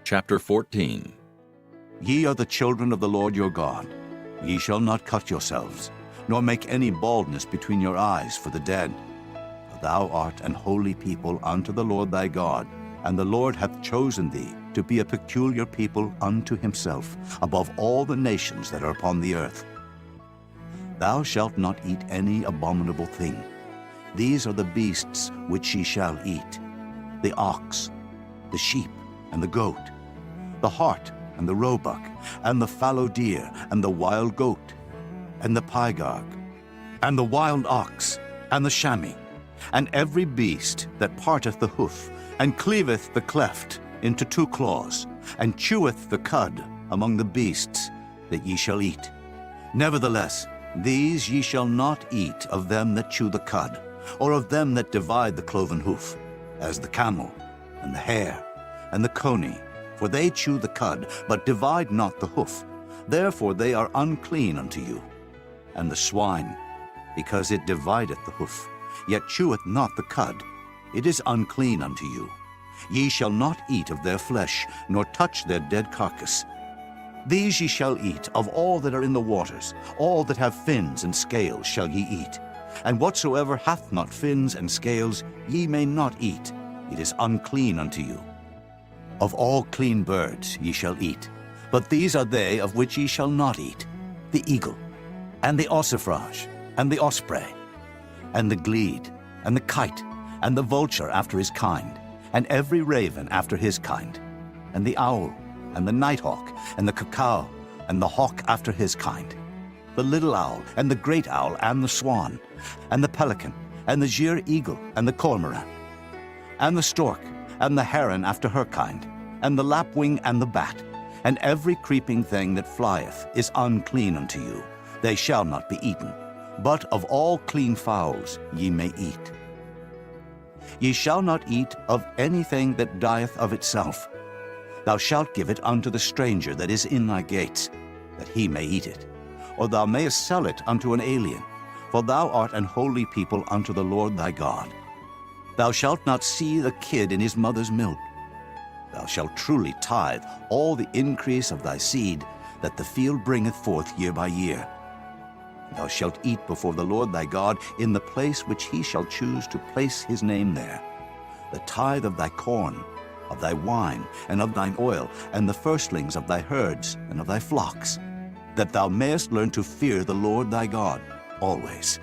Chapter 14. Ye are the children of the Lord your God. Ye shall not cut yourselves, nor make any baldness between your eyes for the dead. For thou art an holy people unto the Lord thy God, and the Lord hath chosen thee to be a peculiar people unto himself, above all the nations that are upon the earth. Thou shalt not eat any abominable thing. These are the beasts which ye shall eat: the ox, the sheep, and the goat, the hart, and the roebuck, and the fallow deer, and the wild goat, and the pygarg, and the wild ox, and the chamois, and every beast that parteth the hoof, and cleaveth the cleft into two claws, and cheweth the cud among the beasts that ye shall eat. Nevertheless, these ye shall not eat of them that chew the cud, or of them that divide the cloven hoof, as the camel, and the hare, and the coney, for they chew the cud, but divide not the hoof. Therefore they are unclean unto you. And the swine, because it divideth the hoof, yet cheweth not the cud, it is unclean unto you. Ye shall not eat of their flesh, nor touch their dead carcass. These ye shall eat of all that are in the waters, all that have fins and scales shall ye eat. And whatsoever hath not fins and scales ye may not eat, it is unclean unto you. Of all clean birds ye shall eat, but these are they of which ye shall not eat: the eagle, and the ossifrage, and the osprey, and the glede, and the kite, and the vulture after his kind, and every raven after his kind, and the owl, and the nighthawk, and the cuckoo, and the hawk after his kind, the little owl, and the great owl, and the swan, and the pelican, and the gier eagle, and the cormorant, and the stork, and the heron after her kind, and the lapwing, and the bat, and every creeping thing that flieth is unclean unto you. They shall not be eaten. But of all clean fowls ye may eat. Ye shall not eat of anything that dieth of itself. Thou shalt give it unto the stranger that is in thy gates, that he may eat it. Or thou mayest sell it unto an alien, for thou art an holy people unto the Lord thy God. Thou shalt not see the kid in his mother's milk. Thou shalt truly tithe all the increase of thy seed that the field bringeth forth year by year. Thou shalt eat before the Lord thy God in the place which he shall choose to place his name there: the tithe of thy corn, of thy wine, and of thine oil, and the firstlings of thy herds and of thy flocks, that thou mayest learn to fear the Lord thy God always.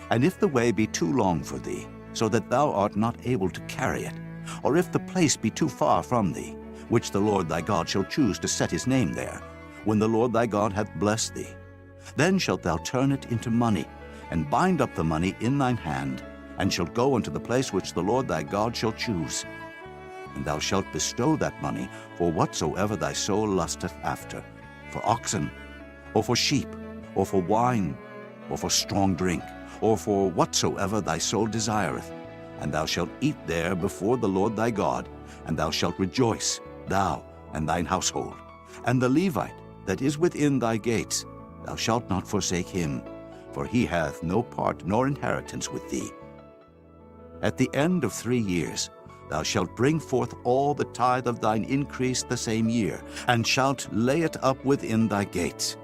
And if the way be too long for thee, so that thou art not able to carry it, or if the place be too far from thee, which the Lord thy God shall choose to set his name there, when the Lord thy God hath blessed thee, then shalt thou turn it into money, and bind up the money in thine hand, and shalt go unto the place which the Lord thy God shall choose. And thou shalt bestow that money for whatsoever thy soul lusteth after, for oxen, or for sheep, or for wine, or for strong drink, or for whatsoever thy soul desireth. And thou shalt eat there before the Lord thy God, and thou shalt rejoice, thou and thine household. And the Levite that is within thy gates, thou shalt not forsake him, for he hath no part nor inheritance with thee. At the end of 3 years thou shalt bring forth all the tithe of thine increase the same year, and shalt lay it up within thy gates.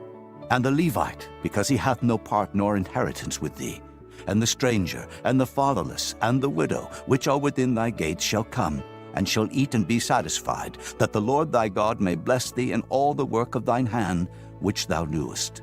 And the Levite, because he hath no part nor inheritance with thee, and the stranger, and the fatherless, and the widow, which are within thy gates, shall come, and shall eat and be satisfied, that the Lord thy God may bless thee in all the work of thine hand, which thou doest.